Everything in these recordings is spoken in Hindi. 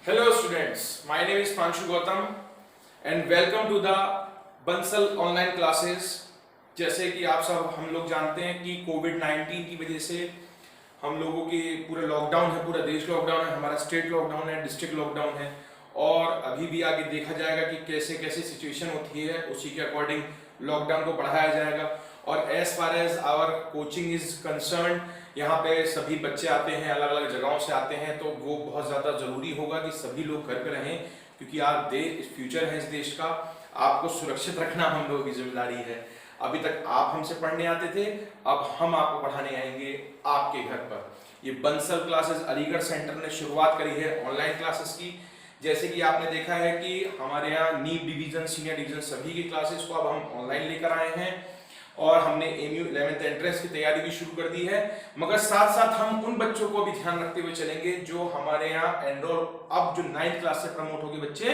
Hello students, my name is Panshu Gautam and welcome to the Bansal online classes. जैसे कि आप सब हम लोग जानते हैं कि कोविड-19 की वजह से हम लोगों की पूरा लॉकडाउन है, पूरा देश लॉकडाउन है, हमारा स्टेट लॉकडाउन है, डिस्ट्रिक्ट लॉकडाउन है और अभी भी आगे देखा जाएगा कि कैसे कैसे सिचुएशन होती है, उसी के अकॉर्डिंग लॉकडाउन को बढ़ाया जाएगा। और as far as our coaching is concern, यहाँ पे सभी बच्चे आते हैं, अलग अलग जगहों से आते हैं, तो वो बहुत ज़्यादा ज़रूरी होगा कि सभी लोग घर पे रहें, क्योंकि आप फ्यूचर है इस देश का, आपको सुरक्षित रखना हम लोगों की जिम्मेदारी है। अभी तक आप हमसे पढ़ने आते थे, अब हम आपको पढ़ाने आएंगे आपके घर पर। ये बंसल क्लासेस अलीगढ़ सेंटर ने शुरुआत करी है ऑनलाइन क्लासेस की। जैसे कि आपने देखा है कि हमारे यहाँ नीट डिवीजन, सीनियर डिवीजन सभी की क्लासेस को अब हम ऑनलाइन लेकर आए हैं और हमने एमयू 11th एंट्रेंस की तैयारी भी शुरू कर दी है। मगर साथ साथ हम उन बच्चों को भी ध्यान रखते हुए चलेंगे जो हमारे यहाँ एनरोल अब जो 9th क्लास से प्रमोट होकर बच्चे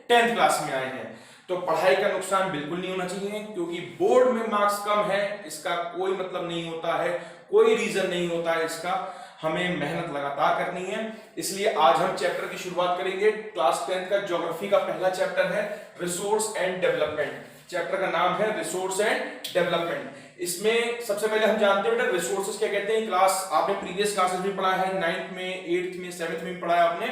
10th क्लास में आए हैं। तो पढ़ाई का नुकसान बिल्कुल नहीं होना चाहिए, क्योंकि बोर्ड में मार्क्स कम है इसका कोई मतलब नहीं होता है, कोई रीजन नहीं होता है इसका। हमें मेहनत लगातार करनी है, इसलिए आज हम चैप्टर की शुरुआत करेंगे। क्लास 10th का ज्योग्राफी का पहला चैप्टर है रिसोर्स एंड डेवलपमेंट। चैप्टर का नाम है रिसोर्स एंड डेवलपमेंट। इसमें सबसे पहले हम जानते हैं बेटा रिसोर्सेज क्या कहते हैं। क्लास आपने प्रीवियस क्लासेस में पढ़ा है, 9th में, 8th में, 7th में पढ़ा है आपने।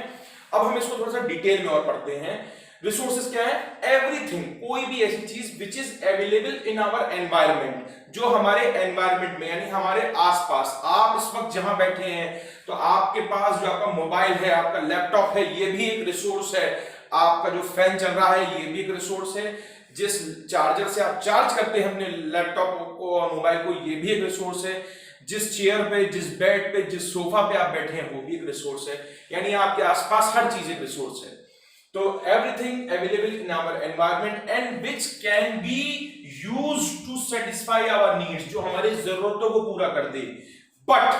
अब हम इसको थोड़ा सा डिटेल में और पढ़ते हैं। रिसोर्सेज क्या है? एवरीथिंग, कोई भी ऐसी चीज which is available in our environment, जो हमारे एनवायरमेंट में यानी हमारे आसपास, आप इस वक्त जहां बैठे हैं तो आपके पास जो आपका मोबाइल है, आपका लैपटॉप है, ये भी एक रिसोर्स है। आपका जो फैन चल रहा है ये भी एक रिसोर्स है। जिस चार्जर से आप चार्ज करते हैं अपने लैपटॉप को और मोबाइल को, ये भी एक रिसोर्स है। जिस चेयर पे, जिस बेड पे, जिस सोफा पे आप बैठे हैं वो भी एक रिसोर्स है। यानी आपके आसपास हर चीज एक रिसोर्स है। तो everything available in our environment and which can be used to satisfy our needs, जो हमारी जरूरतों को पूरा कर दे। बट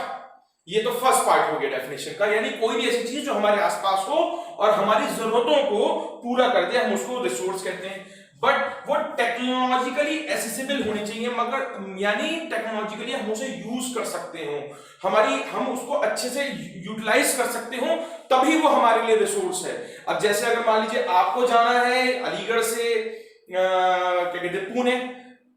ये तो फर्स्ट पार्ट हो गया डेफिनेशन का, यानी कोई भी ऐसी चीज जो हमारे आसपास हो और हमारी जरूरतों को पूरा कर दे, हम उसको रिसोर्स कहते हैं। बट वो टेक्नोलॉजिकली एसेसिबल होनी चाहिए, मगर यानी टेक्नोलॉजिकली हम उसे यूज कर सकते हो, हम उसको अच्छे से यूटिलाइज कर सकते हो, तभी वो हमारे लिए रिसोर्स है। अब जैसे अगर मान लीजिए आपको जाना है अलीगढ़ से क्या कहते हैं पुणे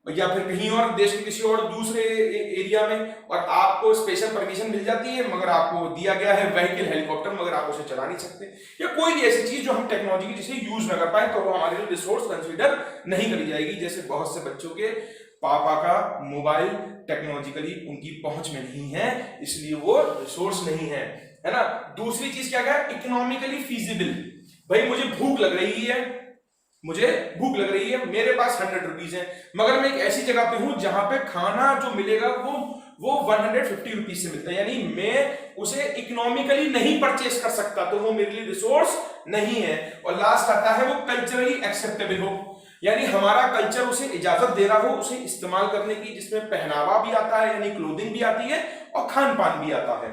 या फिर कहीं और देश के किसी और दूसरे एरिया में, और आपको स्पेशल परमिशन मिल जाती है, मगर आपको दिया गया है व्हीकल, हेलीकॉप्टर, मगर आप उसे चला नहीं सकते, या कोई भी ऐसी चीज जो हम टेक्नोलॉजी जिसे यूज न कर पाए, तो वो हमारे लिए रिसोर्स कंसीडर नहीं करी जाएगी। जैसे बहुत से बच्चों के पापा का मोबाइल टेक्नोलॉजिकली उनकी पहुंच में नहीं है, इसलिए वो रिसोर्स नहीं है ना। दूसरी चीज क्या है? Economically feasible. भाई मुझे भूख लग रही है, मेरे पास 100 रुपीज है, मगर मैं एक ऐसी जगह पे हूं जहां पे खाना जो मिलेगा वो 150 रुपीज से मिलता है, यानी मैं उसे इकोनॉमिकली नहीं परचेस कर सकता, तो वो मेरे लिए रिसोर्स नहीं है। और लास्ट आता है वो कल्चरली एक्सेप्टेबल हो, यानी हमारा कल्चर उसे इजाजत दे रहा हो उसे इस्तेमाल करने की, जिसमें पहनावा भी आता है यानी क्लोथिंग भी आती है और खान पान भी आता है।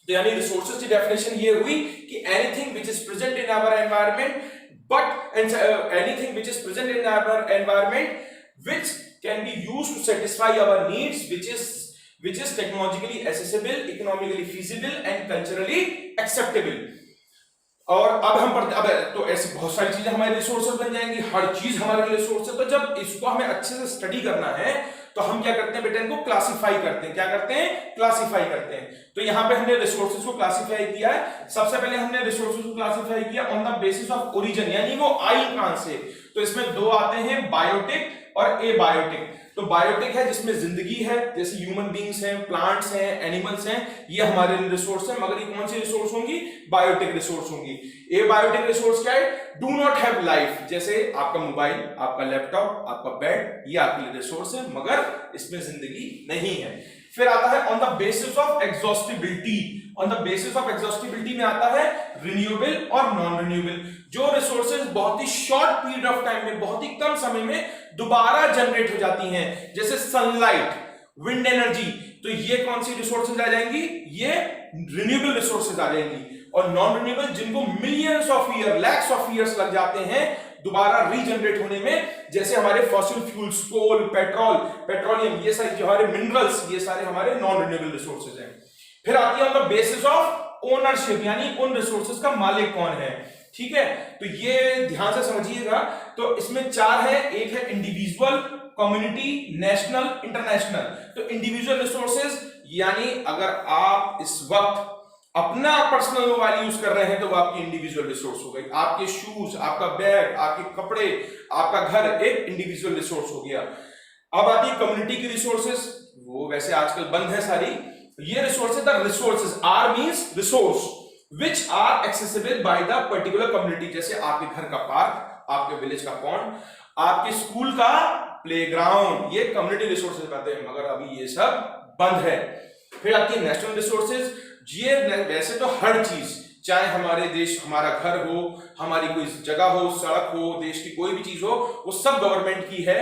तो यानी रिसोर्सेज की डेफिनेशन ये हुई कि anything which is present in our environment, but anything which is present in our environment which can be used to satisfy our needs, which is technologically accessible, economically feasible and culturally acceptable। और अब हम पढ़ते, अब तो ऐसी बहुत सारी चीजें हमारे रिसोर्सेज बन जाएंगी, हर चीज हमारे लिए रिसोर्स है। तो जब इसको हमें अच्छे से स्टडी करना है तो हम क्या करते हैं बेटा, इनको क्लासिफाई करते हैं। क्या करते हैं? क्लासिफाई करते हैं। तो यहाँ पे हमने रिसोर्सेज को क्लासिफाई किया है। सबसे पहले हमने रिसोर्सेज को क्लासिफाई किया on the basis of origin, यानी वो आई कहां से। तो इसमें दो आते हैं, बायोटिक और एबायोटिक। तो बायोटिक है जिसमें जिंदगी है, जैसे ह्यूमन बींग्स हैं, प्लांट्स हैं, एनिमल्स हैं, ये हमारे लिए रिसोर्स है। मगर ये कौन सी रिसोर्स होंगी? बायोटिक रिसोर्स होंगी। एबायोटिक रिसोर्स क्या है? डू नॉट हैव लाइफ, जैसे आपका मोबाइल, आपका लैपटॉप, आपका बेड, ये आपके लिए रिसोर्स है, मगर इसमें जिंदगी नहीं है। फिर आता है on the basis of exhaustibility. On the basis of exhaustibility में आता है रिन्यूएबल और नॉन रिन्यूएबल, जो रिसोर्सेज बहुत ही शॉर्ट पीरियड ऑफ टाइम में, बहुत ही कम समय में दोबारा जनरेट हो जाती हैं, जैसे सनलाइट, विंड एनर्जी। तो ये कौन सी रिसोर्सेज आ जाएंगी? ये रिन्यूएबल रिसोर्सेज आ जाएंगी। और नॉन रिन्यूएबल जिनको millions of year, lakhs of years लग जाते हैं दोबारा रीजनरेट होने में, जैसे हमारे फॉसिल फ्यूल्स, कोल, पेट्रोलियम, ये सारे जो हमारे मिनरल्स, ये सारे हमारे नॉन रिन्यूएबल रिसोर्सेज हैं। फिर आती है on the basis of ownership, यानी उन रिसोर्सेज का मालिक कौन है। ठीक है, तो ये ध्यान से समझिएगा। तो इसमें चार है, एक है इंडिविजुअल, कम्युनिटी, नेशनल, इंटरनेशनल। तो इंडिविजुअल रिसोर्सेज यानी अगर आप इस वक्त अपना पर्सनल मोबाइल यूज कर रहे हैं तो वो आपकी इंडिविजुअल रिसोर्स हो गई। आपके शूज, आपका बैग, आपके कपड़े, आपका घर एक इंडिविजुअल रिसोर्स हो गया। अब आती है कम्युनिटी की रिसोर्सेज, वो वैसे आजकल बंद है सारी। ये resources, the resources, R means resource which are accessible by the particular community. जैसे आपके घर का पार्क, आपके विलेज का पॉन्ड, आपके स्कूल का प्लेग्राउंड, ये कम्युनिटी रिसोर्सेज कहते हैं, मगर अभी ये सब बंद है। फिर आती है नेशनल रिसोर्सेज। ये वैसे तो हर चीज, चाहे हमारे देश, हमारा घर हो, हमारी कोई जगह हो, सड़क हो, देश की कोई भी चीज हो, वो सब गवर्नमेंट की है,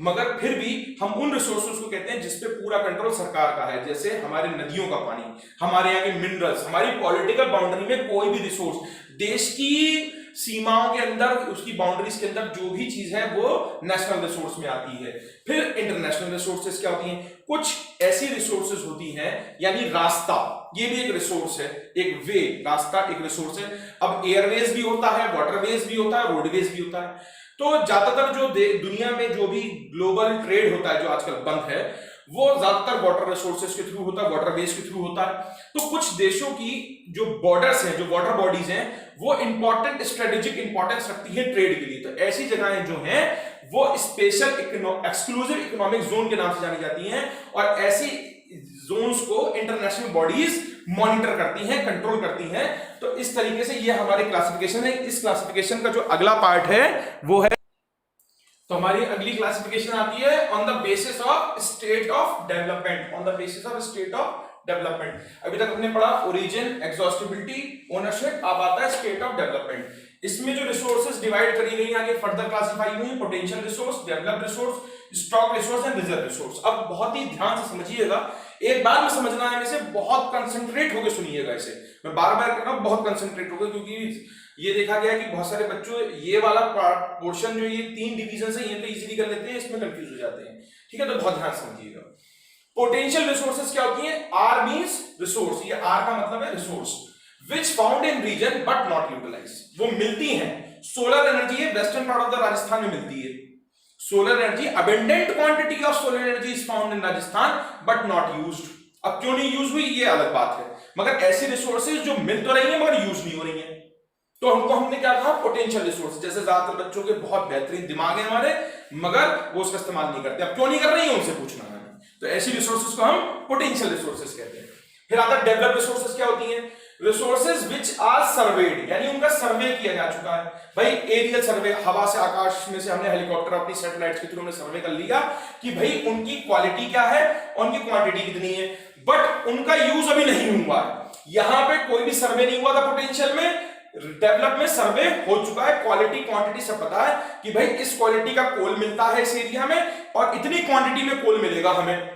मगर फिर भी हम उन रिसोर्सेज को कहते हैं जिसपे पूरा कंट्रोल सरकार का है। जैसे हमारे नदियों का पानी, हमारे यहाँ के मिनरल्स, हमारी पॉलिटिकल बाउंड्री में कोई भी रिसोर्स, देश की सीमाओं के अंदर, उसकी बाउंड्रीज के अंदर जो भी चीज है वो नेशनल रिसोर्स में आती है। फिर इंटरनेशनल रिसोर्सेज क्या होती हैं? कुछ ऐसी रिसोर्सेज होती हैं, यानी रास्ता, ये भी एक रिसोर्स है, एक वे, रास्ता एक रिसोर्स है। अब एयरवेज भी होता है, वाटरवेज भी होता है, रोडवेज भी होता है। तो ज्यादातर जो दुनिया में जो भी ग्लोबल ट्रेड होता है जो आजकल बंद है, वो ज्यादातर वाटर रिसोर्सेज के थ्रू होता है, वाटरवेज के थ्रू होता है। तो कुछ देशों की जो बॉर्डर्स हैं, जो वाटर बॉडीज हैं, वो इंपॉर्टेंट स्ट्रेटेजिक इंपॉर्टेंस रखती है ट्रेड के लिए। तो ऐसी जगहें जो हैं वो स्पेशल एक्सक्लूसिव इकोनॉमिक जोन के नाम से जानी जाती हैं, और ऐसी जोन्स को इंटरनेशनल बॉडीज मॉनिटर करती हैं, कंट्रोल करती हैं। तो इस तरीके से ये हमारी क्लासिफिकेशन है। इस क्लासिफिकेशन का जो अगला पार्ट है वो है, तो हमारी अगली क्लासिफिकेशन आती है on the basis of state of development, on the basis of state of development. अभी तक हमने पढ़ा ओरिजिन, एग्जॉस्टिबिलिटी, ओनरशिप, अब आता है स्टेट ऑफ डेवलपमेंट। इसमें जो रिसोर्सेज डिवाइड करी गई आगे फर्दर क्लासिफाई हुई, potential resource, developed resource, stock resource and reserve resource. अब बहुत ही ध्यान से समझिएगा, एक बार में समझना है, इसे बहुत कंसंट्रेट होकर सुनिएगा। इसे मैं बार बार कह रहा हूं, बहुत कंसंट्रेट होकर, क्योंकि ये देखा गया कि बहुत सारे बच्चों ये वाला पोर्शन जो ये तीन डिवीजन है, ये तो इजीली कर लेते हैं, इसमें कंफ्यूज हो जाते हैं। ठीक है, तो बहुत ध्यान समझिएगा। पोटेंशियल रिसोर्सेज क्या होती है? आर मींस रिसोर्स, ये आर का मतलब है resource, which found in region but not utilize, वो मिलती हैं। सोलर एनर्जी है, western part of the Rajasthan में मिलती है solar energy. Abundant quantity of solar energy is found in Rajasthan but not used. अब क्यों नहीं यूज हुई ये अलग बात है, मगर ऐसी रिसोर्सेज जो मिल तो रही है मगर यूज नहीं हो रही है, तो हमने क्या कहा? Potential resource. जैसे ज्यादातर बच्चों के बहुत बेहतरीन दिमाग है हमारे, मगर वो उसका इस्तेमाल नहीं करते। अब क्यों नहीं कर रही है उनसे पूछना है। तो ऐसी रिसोर्सेज को हम पोटेंशियल रिसोर्सेज कहते हैं। फिर आता है डेवलप्ड रिसोर्सेज। क्या होती हैं? रिसोर्सेज विच आर सर्वेड, यानी उनका सर्वे किया जा चुका है। भाई एरियल सर्वे, हवा से, आकाश में से हमने हेलीकॉप्टर अपनी सैटेलाइट्स के थ्रू हमने सर्वे कर लिया कि भाई उनकी क्वालिटी क्या है, उनकी क्वांटिटी कितनी है, बट उनका यूज अभी नहीं हुआ है। यहां पे कोई भी सर्वे नहीं हुआ था पोटेंशियल में, डेवलप में सर्वे हो चुका है। क्वालिटी क्वांटिटी सब पता है कि भाई इस क्वालिटी का कोल मिलता है इस एरिया में, और इतनी क्वांटिटी में कोल मिलेगा हमें।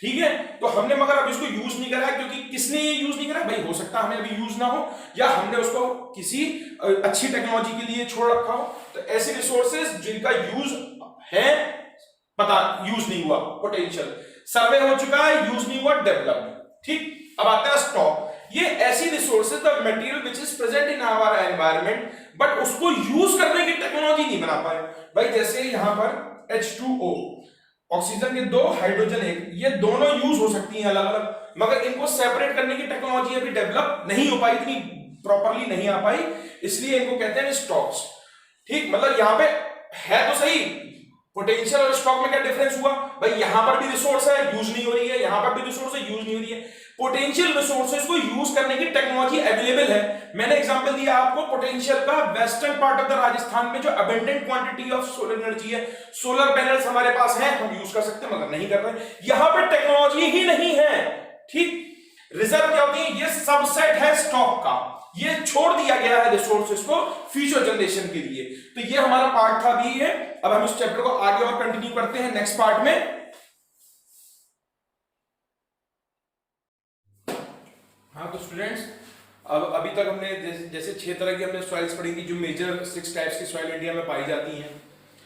ठीक है, तो हमने मगर अब इसको यूज नहीं करा, क्योंकि किसने ये यूज नहीं करा? भाई हो सकता है हमें अभी यूज ना हो, या हमने उसको किसी अच्छी टेक्नोलॉजी के लिए छोड़ रखा हो। तो ऐसे रिसोर्सेज जिनका यूज है, पता यूज नहीं हुआ, पोटेंशियल सर्वे हो चुका है, यूज नहीं हुआ, डेवलप्ड। ठीक, अब आता है स्टॉक। ये ऐसी resources, the material which is present in our environment, but उसको यूज करने की टेक्नोलॉजी नहीं बना पाए। भाई जैसे यहां पर H2O, ऑक्सीजन के दो, हाइड्रोजन एक, ये दोनों यूज हो सकती हैं अलग अलग, मगर इनको सेपरेट करने की टेक्नोलॉजी अभी डेवलप नहीं हो पाई, इतनी प्रॉपरली नहीं आ पाई, इसलिए इनको कहते हैं स्टॉक्स। ठीक, मतलब यहां पे है तो सही, पोटेंशियल और स्टॉक में क्या डिफरेंस हुआ? भाई यहां पर भी रिसोर्स है, यूज नहीं हो रही है, यहां पर भी रिसोर्स है, यूज नहीं हो रही है। पोटेंशियल रिसोर्सेज को यूज करने की टेक्नोलॉजी अवेलेबल है। मैंने एग्जांपल दिया आपको पोटेंशियल का, western part of the Rajasthan में जो abundant quantity of solar energy है, सोलर पैनल्स हमारे पास हैं, हम यूज कर सकते हैं, मगर नहीं कर रहे। यहां पे टेक्नोलॉजी ही नहीं है। ठीक, रिजर्व क्या होती है? ये सबसेट है स्टॉक का, ये छोड़ दिया गया है रिसोर्सेज को फ्यूचर जनरेशन के लिए। तो ये हमारा पार्ट था भी है। अब हम इस चैप्टर को आगे और कंटिन्यू करते हैं नेक्स्ट पार्ट में। हाँ, तो स्टूडेंट्स, अब अभी तक हमने जैसे 6 तरह की हमने सॉइल्स पढ़ी थी, जो मेजर 6 टाइप्स की सॉइल इंडिया में पाई जाती हैं।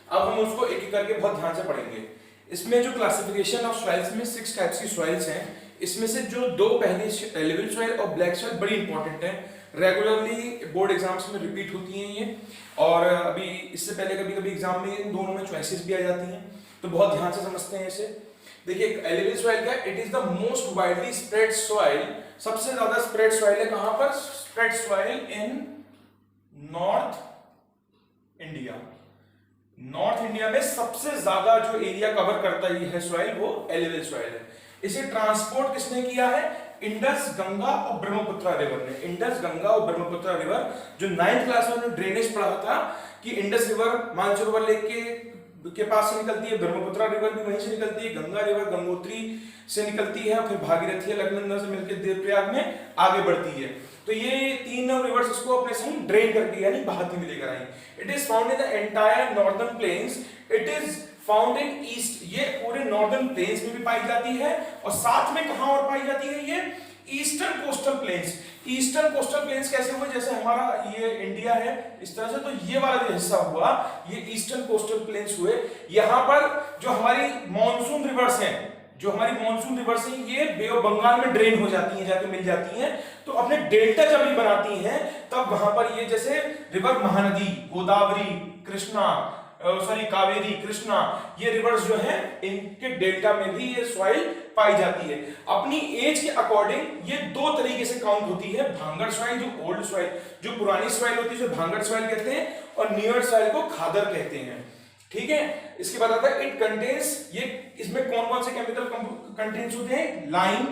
अब हम उसको एक एक करके बहुत ध्यान से पढ़ेंगे। इसमें जो क्लासिफिकेशन ऑफ सॉइल्स में 6 टाइप्स की सॉइल्स हैं, इसमें से जो दो पहले एलुवियल सॉइल और ब्लैक सॉइल बड़ी इंपॉर्टेंट है, रेगुलरली बोर्ड एग्जाम्स में रिपीट होती हैं ये, और अभी इससे पहले कभी कभी एग्जाम में इन दोनों में चॉइसेस भी आ जाती हैं, तो बहुत ध्यान से समझते हैं इसे। देखिए एलुवियल सॉइल क्या है, it is the most widely spread soil, सबसे ज्यादा स्प्रेड सॉइल है कहां पर, spread soil in north India. North India में सबसे ज्यादा जो एरिया कवर करता है सॉइल वो एलुवियल सॉइल है। इसे ट्रांसपोर्ट किसने किया है, इंडस, गंगा और ब्रह्मपुत्र रिवर ने। इंडस, गंगा और ब्रह्मपुत्र रिवर, जो 9th क्लास में ड्रेनेज पढ़ा था कि इंडस रिवर मानसरोवर लेक के पास से निकलती है, ब्रह्मपुत्र रिवर भी वहीं से निकलती है, गंगा रिवर गंगोत्री से निकलती है, फिर भागीरथी अलकनंदा से मिलकर देवप्रयाग में आगे बढ़ती है। तो ये तीन रिवर्स इसको अपने संग ड्रेन करके यानी बहाती में लेकर आई। It is found in the entire northern plains, it is found in east, ये पूरे नॉर्दर्न प्लेन्स में भी पाई जाती है, और साथ में कहां और पाई जाती है ये, eastern coastal planes. Eastern coastal planes कैसे हुए, जैसे हमारा ये इंडिया है इस तरह से, तो ये वाला जो हिस्सा हुआ ये ईस्टर्न कोस्टल प्लेन्स हुए। यहां पर जो हमारी मॉनसून रिवर्स हैं, जो हमारी मॉनसून रिवर्स हैं, ये बे ऑफ बंगाल में ड्रेन हो जाती हैं, जाके मिल जाती हैं, तो अपने डेल्टा जब ये बनाती हैं तब वहां पर ये जैसे रिवर महानदी, गोदावरी, कृष्णा, सॉरी कावेरी, कृष्णा, ये रिवर्स जो हैं इनके डेल्टा में भी ये सॉइल पाई जाती है। अपनी एज के अकॉर्डिंग ये दो तरीके से काउंट होती है, भांगड़ सॉइल जो ओल्ड सॉइल, जो पुरानी सॉइल होती है जो भांगड़ सॉइल कहते हैं, और न्यूअर सॉइल को खादर कहते हैं। ठीक है, इसके बाद आता है इट कंटेन्स, ये इसमें कौन कौन से केमिकल कंटेन्स होते हैं, लाइम,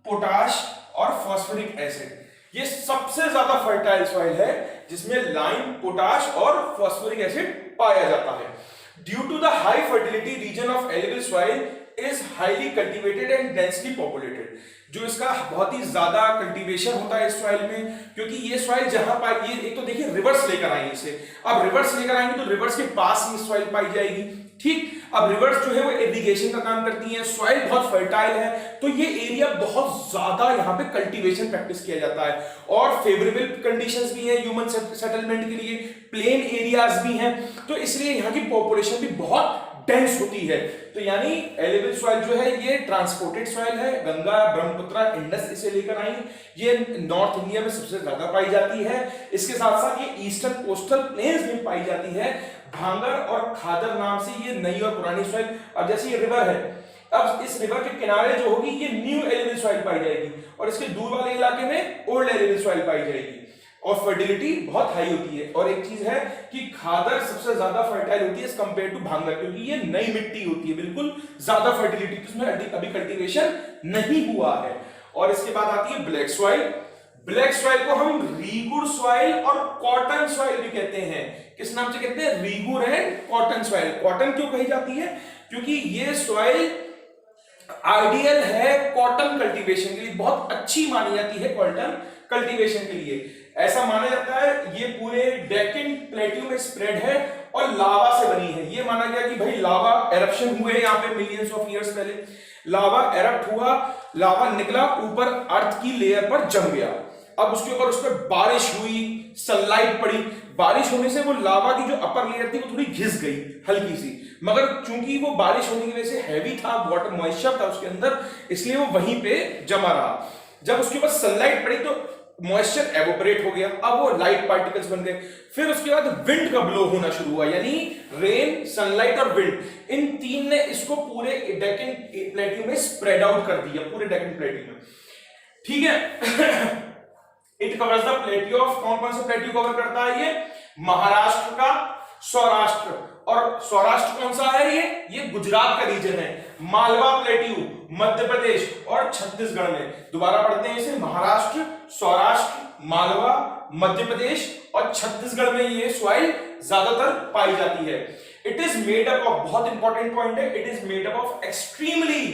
पोटाश और फॉस्फोरिक एसिड। ये सबसे ज्यादा फर्टाइल सॉइल है जिसमें लाइम, पोटाश और फॉस्फोरिक एसिड पाया जाता है। Due to the high fertility region of alluvial soil is highly cultivated and densely populated. जो इसका बहुत ही ज्यादा कल्टीवेशन होता है इस सॉइल में, क्योंकि ये सॉइल जहां पाई, ये एक तो देखिए रिवर्स लेकर आएंगे इसे, अब रिवर्स लेकर आएंगे तो रिवर्स के पास ही सॉइल पाई जाएगी। ठीक, अब रिवर्स जो है वो इरिगेशन का काम करती है, सॉइल बहुत फर्टाइल है, तो ये एरिया बहुत ज्यादा यहाँ पे कल्टीवेशन प्रैक्टिस किया जाता है, और फेवरेबल कंडीशंस भी है ह्यूमन सेटलमेंट के लिए, प्लेन एरियाज भी हैं, तो इसलिए यहाँ की पॉपुलेशन भी बहुत डेंस होती है। तो यानी एलुवियल सॉइल जो है ये ट्रांसपोर्टेड सॉइल है, गंगा, ब्रह्मपुत्र, इंडस इसे लेकर आई, ये नॉर्थ इंडिया में सबसे ज्यादा पाई जाती है। इसके साथ साथ ये ईस्टर्न कोस्टल प्लेन्स में पाई जाती है। भांगर और खादर नाम से ये नई और पुरानी सॉइल, अब जैसे ये रिवर है, अब इस रिवर के किनारे जो होगी ये न्यू एलुवियल सॉइल पाई जाएगी, और इसके दूर वाले इलाके में ओल्ड एलुवियल सॉइल पाई जाएगी, और फर्टिलिटी बहुत हाई होती है। और एक चीज है कि खादर सबसे ज्यादा फर्टाइल होती है एज कंपेयर टू भांगर, क्योंकि ये नई मिट्टी होती है, बिल्कुल ज्यादा फर्टिलिटी, उसमें अभी कल्टीवेशन नहीं हुआ है। और इसके बाद आती है ब्लैक सॉइल। ब्लैक सॉइल को हम रीगुर सॉइल और कॉटन सॉइल भी कहते हैं। किस नाम से कहते हैं, रीगुर एंड कॉटन सॉइल। कॉटन क्यों कही जाती है, क्योंकि ये सॉइल आइडियल है कॉटन कल्टीवेशन के लिए, बहुत अच्छी मानी जाती है कॉटन कल्टीवेशन के लिए। ऐसा माना जाता है ये पूरे डेक्कन प्लेट्यू में स्प्रेड है और लावा से बनी है। ये माना गया कि भाई लावा एरप्शन हुए यहाँ पे मिलियंस ऑफ ईयर्स पहले, लावा एरप्ट हुआ, लावा निकला, ऊपर अर्थ की लेयर पर जम गया, अब उसके ऊपर उस पर बारिश हुई, सनलाइट पड़ी, बारिश होने से वो लावा की जो अपर लेयर थी वो थोड़ी घिस गई हल्की सी, मगर चूंकि वो बारिश होने की वजह से हैवी था, वाटर मॉइस्चर था उसके अंदर, इसलिए वो वहीं पे जमा रहा। जब उसके ऊपर सनलाइट पड़ी तो मॉइस्चर एवोपरेट हो गया, अब वो लाइट पार्टिकल्स बन गए। फिर उसके बाद विंड का ब्लो होना शुरू हुआ, यानी रेन, सनलाइट और विंड, इन तीन ने इसको पूरे डेक्कन प्लेट्यू में स्प्रेड आउट कर दिया, पूरे डेक्कन प्लेट्यू में। ठीक है, it covers the plateau of, कौन कौन से प्लेट्यू कवर करता है ये, महाराष्ट्र का, सौराष्ट्र, और सौराष्ट्र कौन सा है ये गुजरात का रीजन है, मालवा प्लेट्यू मध्य प्रदेश और छत्तीसगढ़ में। दोबारा पढ़ते हैं इसे, महाराष्ट्र, सौराष्ट्र, मालवा, मध्य प्रदेश और छत्तीसगढ़ में ये सॉइल ज्यादातर पाई जाती है। It is made up of, बहुत इंपॉर्टेंट पॉइंट है, it is made up of extremely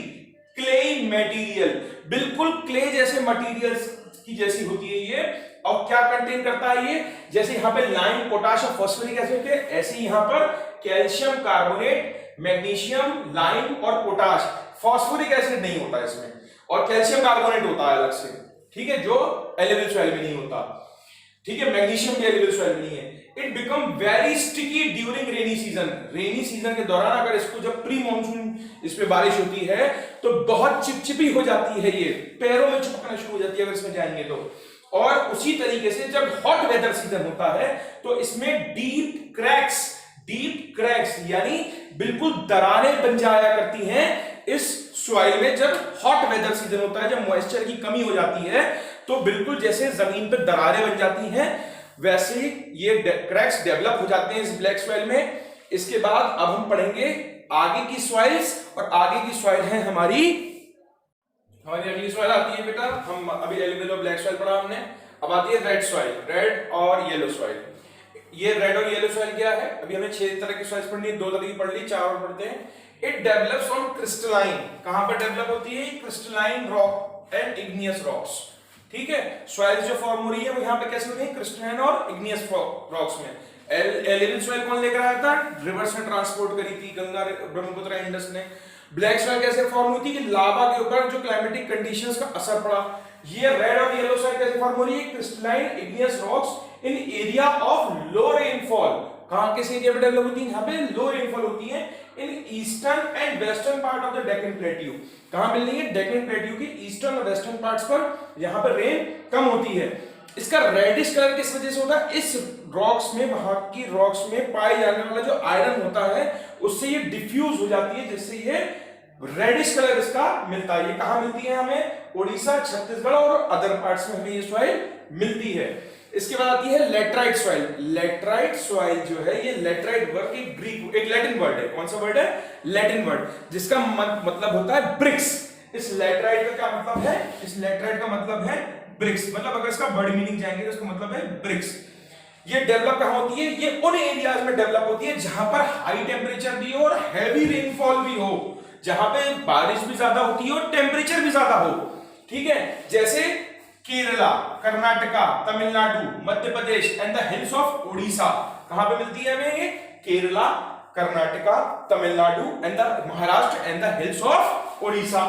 clay material, बिल्कुल क्ले जैसे मटेरियल्स की जैसी होती है ये। और क्या कंटेन करता है ये, जैसे यहाँ पे लाइम, पोटाश और फॉस्फोरिक एसिड है, ऐसे यहाँ पर कैल्शियम कार्बोनेट, मैग्नीशियम, लाइम और पोटाश, फॉस्फोरिक एसिड नहीं होता इसमें, और कैल्शियम कार्बोनेट होता है अलग से, ठीक है, जो एलुवियल सॉइल में नहीं होता। ठीक है, मैग्नीशियम भी एलिबल सॉइल नहीं है। It become very sticky during rainy season, rainy season के दौरान अगर इसको जब प्री मॉनसून इस पे बारिश होती है तो बहुत चिपचिपी हो जाती है, ये पैरों में चिपकना शुरू हो जाती है अगर इसमें जाएंगे तो। और उसी तरीके से जब हॉट वेदर सीजन होता है तो इसमें डीप क्रैक्स यानी बिल्कुल दरारें बन जाया करती हैं इस सॉइल में। जब हॉट वेदर सीजन होता है, जब मॉइस्चर की कमी हो जाती है तो बिल्कुल जैसे जमीन पे दरारें बन जाती हैं वैसे ये क्रैक्स डेवलप हो जाते हैं इस ब्लैक सॉइल में। इसके बाद अब हम पढ़ेंगे आगे की सॉइल्स, और आगे की सॉइल है हमारी अगली सॉइल आती है बेटा, हम अभी एल्यूमिनियम ब्लैक सॉइल पढ़ा हमने, अब आती है रेड सॉइल, रेड और येलो सॉइल। ये रेड और येलो सॉइल क्या है, अभी हमें 6 तरह की सॉइल्स पढ़नी है, 2 तरह की पढ़ ली, 4 और पढ़ते हैं। इट डेवलप्स ऑन क्रिस्टलाइन, कहां पर डेवलप होती है, crystalline rock and igneous rocks. ठीक है, सॉइल्स जो फॉर्म हो रही है वो यहां पे कैसे हो रही है, क्रिस्टलाइन और इग्नियस रॉक्स में। एलिवन सॉइल कौन लेकर आया था, रिवर्स में ट्रांसपोर्ट करी थी गंगा ब्रह्मपुत्र इंडस ने। ब्लैक सॉइल कैसे फॉर्म हुई थी कि लावा के ऊपर जो क्लाइमेटिक कंडीशंस का असर पड़ा। ये रेड और येलो सॉइल कैसे फॉर्म हो रही है, crystalline igneous rocks in area of low rainfall. कहां किस एरिया पे डेवलप होती है, यहां पे लो रेनफॉल होती है in eastern and western part of the Deccan plateau. कहां मिल रही है, डेक्कन प्लेट्यू के ईस्टर्न और वेस्टर्न पार्ट्स पर यहां पर रेन कम होती है। इसका रेडिश कलर किस वजह से होता है, इस रॉक्स में, वहां की रॉक्स में पाए जाने वाला जो आयरन होता है उससे ये डिफ्यूज हो जाती है, जिससे ये रेडिश कलर इसका मिलता है। ये कहां मिलती है हमें, उड़ीसा, छत्तीसगढ़ और अदर पार्ट्स में हमें ये सॉइल मिलती है। इसके बाद आती है लेटराइट सॉइल। लेटराइट सॉइल जो है, ये लेटराइट वर्ड एक लैटिन वर्ड है। कौन सा वर्ड है, लैटिन वर्ड, जिसका मतलब होता है ब्रिक्स। इस लेटराइट का क्या मतलब है, इस लेटराइट का मतलब है ब्रिक्स, मतलब अगर इसका वर्ड मीनिंग जाएंगे तो इसका मतलब है ब्रिक्स। ये डेवलप कहां होती है, ये उन एरियाज में डेवलप होती है जहां पर हाई टेम्परेचर भी हो और हैवी रेनफॉल भी हो, जहां पे बारिश भी ज्यादा होती है और टेम्परेचर भी ज्यादा हो। ठीक है, जैसे Kerala, Karnataka, Tamil Nadu, Madhya Pradesh and the hills of Orissa. कहां पे मिलती है हमें ये, Kerala, Karnataka, Tamil Nadu and the Maharashtra and the hills of Orissa.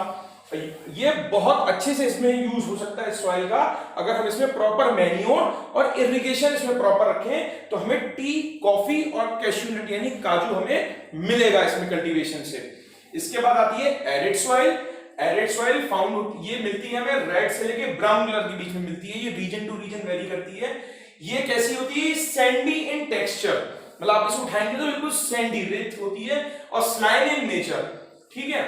ये बहुत अच्छे से इसमें यूज हो सकता है सॉइल का, अगर हम इसमें प्रॉपर मैन्योर और इरिगेशन इसमें प्रॉपर रखें तो हमें टी, कॉफी और कैश्यू नट यानी काजू हमें मिलेगा इसमें कल्टीवेशन से। इसके बाद आती है arid soil. Arid soil found, ये मिलती है हमें रेड से लेके ब्राउन कलर के बीच में मिलती है, ये रीजन टू रीजन वेरी करती है। ये कैसी होती है, सैंडी इन टेक्सचर, मतलब आप इसे उठाएंगे तो बिल्कुल सैंडी रेत होती है, और स्लाइम इन नेचर। ठीक है,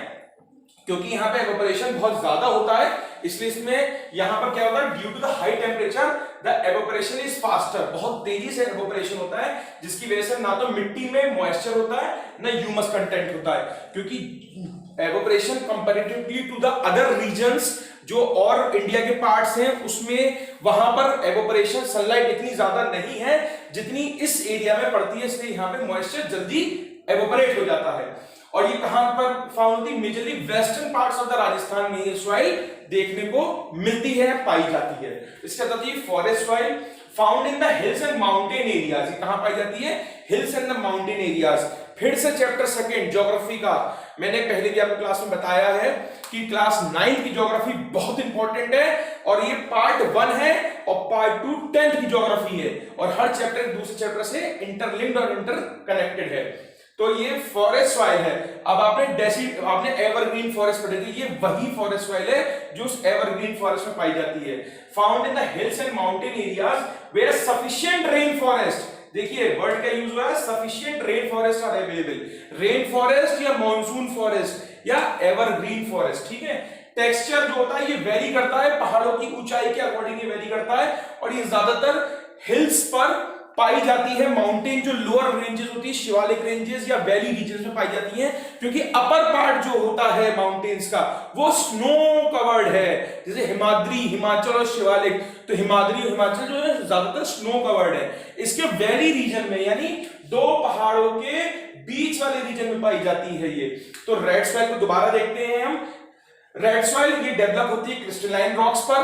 क्योंकि यहाँ पे एवोपरेशन बहुत ज्यादा होता है, इसलिए इसमें यहाँ पर क्या होता है, due to the high temperature the evaporation is faster, बहुत तेजी से एवोपरेशन होता है, जिसकी वजह से ना तो मिट्टी में मॉइस्चर होता है ना ह्यूमस कंटेंट होता है। क्योंकि evaporation comparatively to the other regions जो और इंडिया के पार्ट्स हैं उसमें वहां पर एवोपरेशन सनलाइट इतनी ज्यादा नहीं है जितनी इस एरिया में पड़ती है, इसलिए यहाँ पे मॉइस्चर जल्दी एवोपरेट हो जाता है। और ये कहां पर फाउंड होती है, majorly western parts of the Rajasthan में ये सॉइल देखने को मिलती है, पाई जाती है। इसके बाद ये forest soil found in the hills and mountain areas. ये कहां पाई जाती है, hills and the mountain areas. फिर से चैप्टर सेकंड ज्योग्राफी का मैंने पहले भी आपको क्लास में बताया है कि क्लास 9 की ज्योग्राफी बहुत इंपॉर्टेंट है, और ये पार्ट 1 है और पार्ट 2 10th की ज्योग्राफी है, और हर चैप्टर दूसरे चैप्टर से इंटरलिंक्ड और इंटरकनेक्टेड है। तो ये फॉरेस्ट सॉइल है। अब आपने एवरग्रीन फॉरेस्ट पढ़ी थी, ये वही फॉरेस्ट सॉइल है जो उस एवरग्रीन फॉरेस्ट में पाई जाती है। Found in the hills and mountain areas where sufficient rain forest. देखिए वर्ड का यूज हुआ है, sufficient rain forest are available. Rain forest या मॉनसून फॉरेस्ट या एवरग्रीन फॉरेस्ट। ठीक है, टेक्सचर जो होता है ये वेरी करता है, पहाड़ों की ऊंचाई के अकॉर्डिंग ये वेरी करता है, और ये ज्यादातर हिल्स पर पाई जाती है। माउंटेन जो लोअर रेंजेस होती है, शिवालिक रेंजेस या वैली रीजन्स में पाई जाती है, क्योंकि अपर पार्ट जो होता है माउंटेन्स का वो स्नो कवर्ड है, जैसे हिमाद्री, हिमाचल और शिवालिक। तो हिमाद्री और हिमाचल जो है ज्यादातर स्नो कवर्ड है। इसके वैली रीजन में यानी दो पहाड़ों के बीच वाले रीजन में पाई जाती है ये। तो रेड सॉइल को दोबारा देखते हैं हम। रेड सॉइल ये डेवलप होती है क्रिस्टलाइन रॉक्स पर,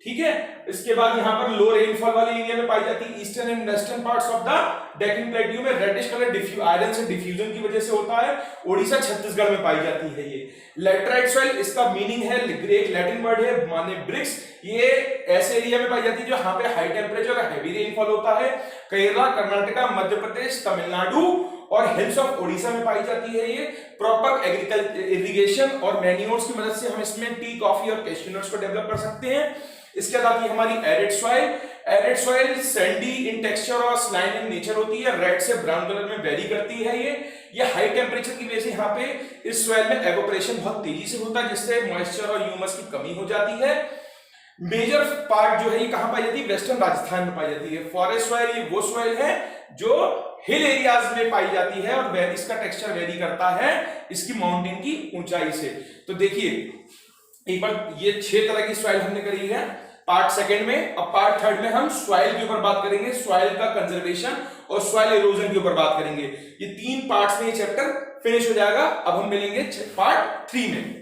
ठीक है। इसके बाद यहाँ पर लो रेनफॉल वाले एरिया में पाई जाती है। Eastern and western parts of the Deccan plateau में रेडिश कलर आयरन से डिफ्यूजन की वजह से होता है। ओडिशा छत्तीसगढ़ में पाई जाती है ये। लैटराइट सॉइल, इसका मीनिंग है ग्रेक लैटिन वर्ड है माने ब्रिक्स। ये ऐसे एरिया में पाई जाती है जहां पे हाई टेम्परेचर और हैवी रेनफॉल होता है। केरला, कर्नाटका, मध्य प्रदेश, तमिलनाडु और हिल्स ऑफ ओडिशा में पाई जाती है ये। प्रॉपर एग्रीकल्चर, इरिगेशन और मैन्योर्स की मदद से हम इसमें टी, कॉफी और कैश्यूनट्स को डेवलप कर सकते हैं। इसके बाद ये हमारी arid soil. Arid soil Sandy इन टेक्सचर और स्लाइम इन नेचर होती है। रेड से ब्राउन कलर में वेरी करती है ये हाई टेम्परेचर की वजह से यहाँ पे इस सॉइल में एवोपरेशन बहुत तेजी से होता है, जिससे मॉइस्चर और ह्यूमस की कमी हो जाती है। मेजर पार्ट जो है ये कहां पाई जाती है? वेस्टर्न राजस्थान में पाई जाती है। फॉरेस्ट सॉइल ये वो सॉइल है जो हिल एरियाज में पाई जाती है और इसका टेक्सचर वेरी करता है इसकी माउंटेन की ऊंचाई से। तो देखिए एक बार ये 6 तरह की सॉइल हमने करी है पार्ट सेकंड में। अब पार्ट थर्ड में हम सॉइल के ऊपर बात करेंगे, सॉइल का कंजर्वेशन और सॉइल इरोजन के ऊपर बात करेंगे। ये 3 पार्ट्स में ये चैप्टर फिनिश हो जाएगा। अब हम मिलेंगे पार्ट 3 में।